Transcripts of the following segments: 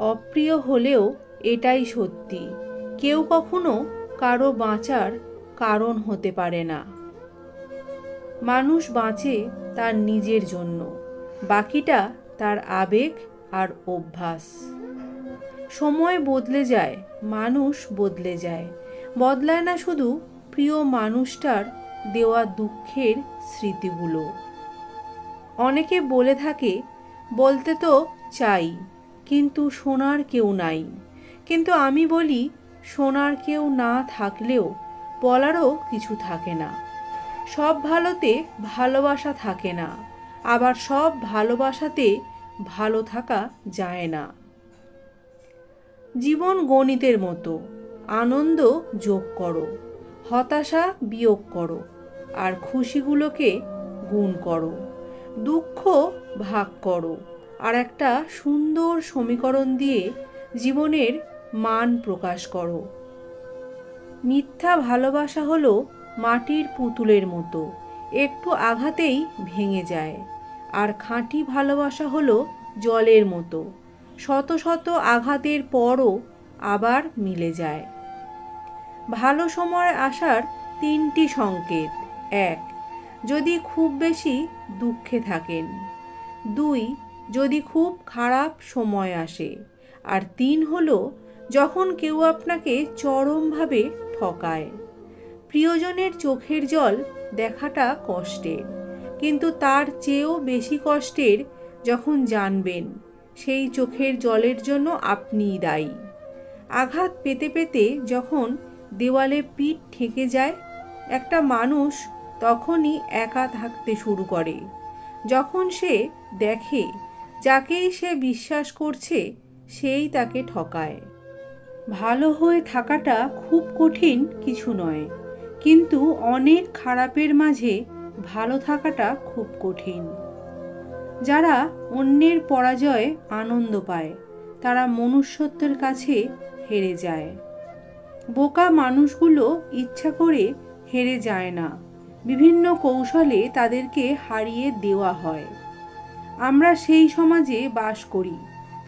অপ্রিয় হলেও এটাই সত্যি, কেউ কখনো কারো বাঁচার কারণ হতে পারে না। মানুষ বাঁচে তার নিজের জন্য, বাকিটা তার আবেগ আর অভ্যাস। সময় বদলে যায়, মানুষ বদলে যায়, বদলায় না শুধু প্রিয় মানুষটার দেওয়া দুঃখের স্মৃতিগুলো। অনেকে বলে থাকে, বলতে তো চাই কিন্তু শোনার কেউ নাই। কিন্তু আমি বলি, শোনার কেউ না থাকলেও বলারও কিছু থাকে না। সব ভালোতে ভালোবাসা থাকে না, আবার সব ভালোবাসাতে ভালো থাকা যায় না। জীবন গণিতের মতো, আনন্দ যোগ করো, হতাশা বিয়োগ করো, আর খুশিগুলোকে গুণ করো। দুঃখ ভাগ করো, আর একটা সুন্দর সমীকরণ দিয়ে জীবনের মান প্রকাশ করো। মিথ্যা ভালোবাসা হলো মাটির পুতুলের মতো, একটু আঘাতেই ভেঙে যায়। আর খাঁটি ভালোবাসা হলো জলের মতো, শত শত আঘাতের পরও আবার মিলে যায়। ভালো সময় আসার তিনটি সংকেত: 1, যদি খুব বেশি দুঃখে থাকেন; 2, যদি খুব খারাপ সময় আসে; আর 3 হলো যখন কেউ আপনাকে চরমভাবে ঠকায়। প্রিয়জনের চোখের জল দেখাটা কষ্টের, কিন্তু তার চেয়েও বেশি কষ্টের যখন জানবেন সেই চোখের জলের জন্য আপনিই দায়ী। আঘাত পেতে পেতে যখন দেওয়ালে পিঠ ঠেকে যায়, একটা মানুষ তখনই একা থাকতে শুরু করে, যখন সে দেখে যাকেই সে বিশ্বাস করছে সেই তাকে ঠকায়। ভালো হয়ে থাকাটা খুব কঠিন কিছু নয়, কিন্তু অনেক খারাপের মাঝে ভালো থাকাটা খুব কঠিন। যারা অন্যের পরাজয়ে আনন্দ পায় তারা মনুষ্যত্বের কাছে হেরে যায়। বোকা মানুষগুলো ইচ্ছা করে হেরে যায় না, বিভিন্ন কৌশলে তাদেরকে হারিয়ে দেওয়া হয়। আমরা সেই সমাজে বাস করি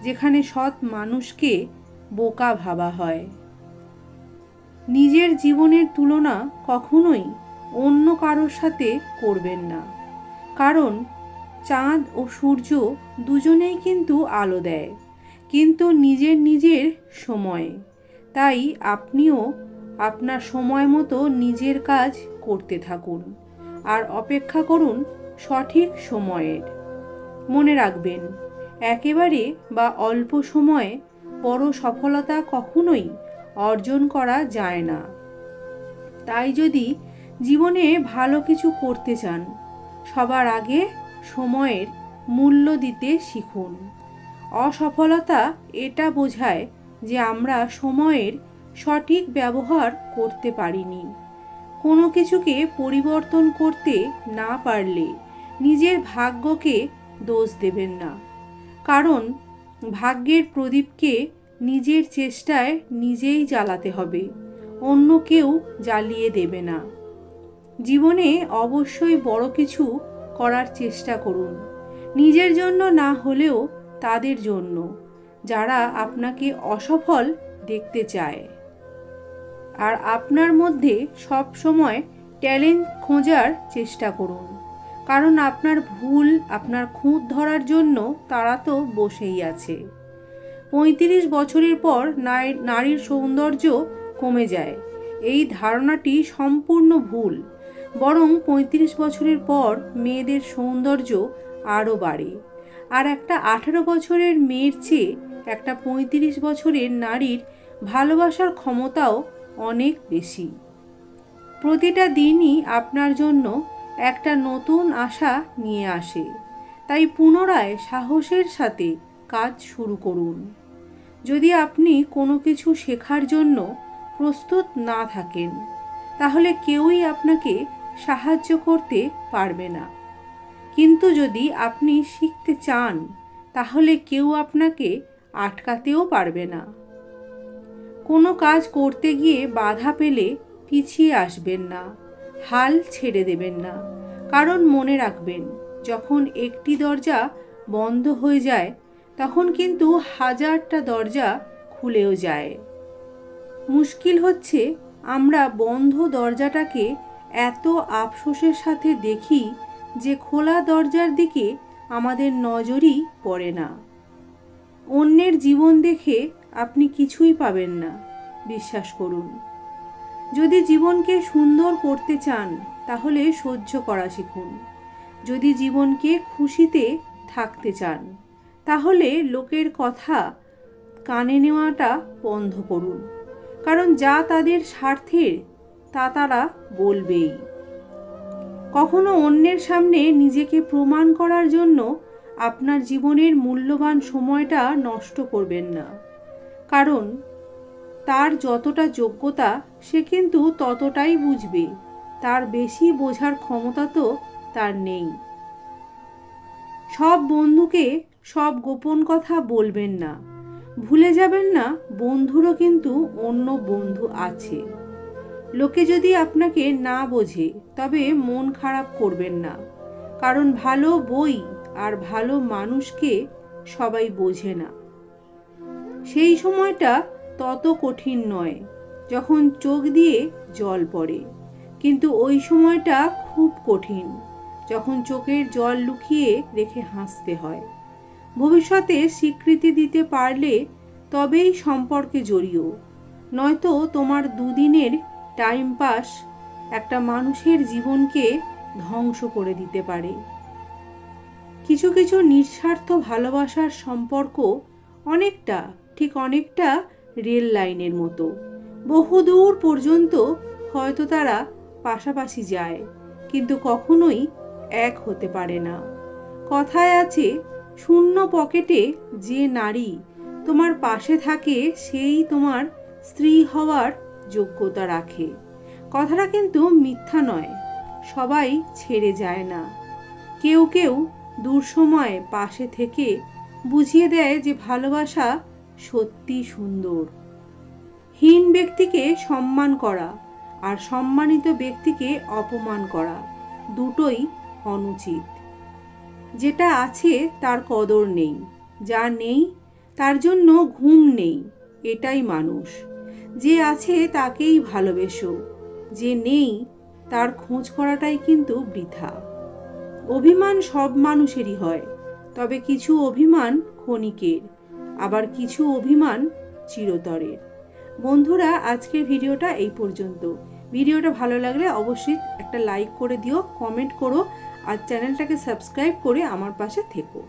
যেখানে সৎ মানুষকে বোকা ভাবা হয়। নিজের জীবনের তুলনা কখনোই অন্য কারোর সাথে করবেন না, কারণ চাঁদ ও সূর্য দুজনেই কিন্তু আলো দেয়, কিন্তু নিজের নিজের সময়ে। তাই আপনিও আপনার সময় মতো নিজের কাজ করতে থাকুন আর অপেক্ষা করুন সঠিক সময়ের। মনে রাখবেন, একেবারে বা অল্প সময়ে বড় সফলতা কখনোই অর্জন করা যায় না। তাই যদি জীবনে ভালো কিছু করতে চান, সবার আগে সময়ের মূল্য দিতে শিখুন। অসফলতা এটা বোঝায় যে আমরা সময়ের সঠিক ব্যবহার করতে পারিনি। কোনো কিছুকে পরিবর্তন করতে না পারলে নিজের ভাগ্যকে দোষ দেবেন না, কারণ ভাগ্যের প্রদীপকে নিজের চেষ্টায় নিজেই জ্বালাতে হবে, অন্য কেউ জ্বালিয়ে দেবে না। জীবনে অবশ্যই বড় কিছু করার চেষ্টা করুন, নিজের জন্য না হলেও তাদের জন্য যারা আপনাকে অসফল দেখতে চায়। আর আপনার মধ্যে সব সময় ট্যালেন্ট খোঁজার চেষ্টা করুন, কারণ আপনার ভুল আপনার খুঁত ধরার জন্য তারা তো বসেই আছে। 35 বছরের পর নারীর সৌন্দর্য কমে যায়, এই ধারণাটি সম্পূর্ণ ভুল। বরং 35 বছরের পর মেয়েদের সৌন্দর্য আরও বাড়ে। আর একটা 18 বছরের মেয়ের চেয়ে একটা 35 বছরের নারীর ভালোবাসার ক্ষমতাও অনেক বেশি। প্রতিটা দিনই আপনার জন্য একটা নতুন আশা নিয়ে আসে, তাই পুনরায় সাহসের সাথে কাজ শুরু করুন। যদি আপনি কোনো কিছু শেখার জন্য প্রস্তুত না থাকেন, তাহলে কেউই আপনাকে সাহায্য করতে পারবে না। কিন্তু যদি আপনি শিখতে চান, তাহলে কেউ আপনাকে আটকাতেও পারবে না। কোনো কাজ করতে গিয়ে বাধা পেলে পিছিয়ে আসবেন না, হাল ছেড়ে দেবেন না, কারণ মনে রাখবেন, যখন একটি দরজা বন্ধ হয়ে যায় তখন কিন্তু হাজারটা দরজা খুলেও যায়। মুশকিল হচ্ছে আমরা বন্ধ দরজাটাকে এত আফসোসের সাথে দেখি যে খোলা দরজার দিকে আমাদের নজরই পড়ে না। অন্যের জীবন দেখে আপনি কিছুই পাবেন না, বিশ্বাস করুন। যদি জীবনকে সুন্দর করতে চান তাহলে সহ্য করা শিখুন। যদি জীবনকে খুশিতে থাকতে চান তাহলে লোকের কথা কানে নেওয়াটা বন্ধ করুন। কারণ যা তাদের স্বার্থের তা তারা বলবেই। কখনো অন্যের সামনে নিজেকে প্রমাণ করার জন্য আপনার জীবনের মূল্যবান সময়টা নষ্ট করবেন না। কারণ তার যতটা যোগ্যতা সে কিন্তু ততটাই বুঝবে, তার বেশি বোঝার ক্ষমতা তো তার নেই। সব বন্ধুকে সব গোপন কথা বলবেন না। ভুলে যাবেন না বন্ধুরও কিন্তু অন্য বন্ধু আছে। লোকে যদি আপনাকে না বোঝে তবে মন খারাপ করবেন না, কারণ ভালো বই আর ভালো মানুষকে সবাই বোঝে না। সেই সময়টা তত কঠিন নয় যখন চোখ দিয়ে জল পড়ে, কিন্তু ওই সময়টা খুব কঠিন যখন চোখের জল লুকিয়ে রেখে হাসতে হয়। ভবিষ্যতে স্বীকৃতি দিতে পারলে তবেই সম্পর্কে জড়িও, নয়তো তোমার দুদিনের টাইম পাস একটা মানুষের জীবনকে ধ্বংস করে দিতে পারে। কিছু কিছু নিঃস্বার্থ ভালোবাসার সম্পর্ক অনেকটা রেল লাইনের মতো। বহুদূর পর্যন্ত হয়তো তারা পাশাপাশি যায়, কিন্তু কখনোই এক হতে পারে না। কথায় আছে, শূন্য পকেটে যে নারী তোমার পাশে থাকে সেই তোমার স্ত্রী হওয়ার যোগ্যতা রাখে। কথাটা কিন্তু মিথ্যা নয়। সবাই ছেড়ে যায় না। কেউ কেউ দূর সময়ে পাশে থেকে বুঝিয়ে দেয় যে ভালোবাসা সত্যি সুন্দর। হীন ব্যক্তিকে সম্মান করা আর সম্মানিত ব্যক্তিকে অপমান করা দুটোই অনুচিত। যেটা আছে তার কদর নেই, যা নেই তার জন্য ঘুম নেই, এটাই মানুষ। যে আছে তাকেই ভালোবেসো, যে নেই তার খোঁজ করাটাই কিন্তু বৃথা। অভিমান সব মানুষেরই হয়, তবে কিছু অভিমান ক্ষণিকের, আবার কিছু অভিমান চিরতরের। বন্ধুরা, আজকের ভিডিওটা এই পর্যন্ত। ভিডিওটা ভালো লাগলে অবশ্যই একটা লাইক করে দিও, কমেন্ট করো আর চ্যানেলটাকে সাবস্ক্রাইব করে আমার পাশে থেকো।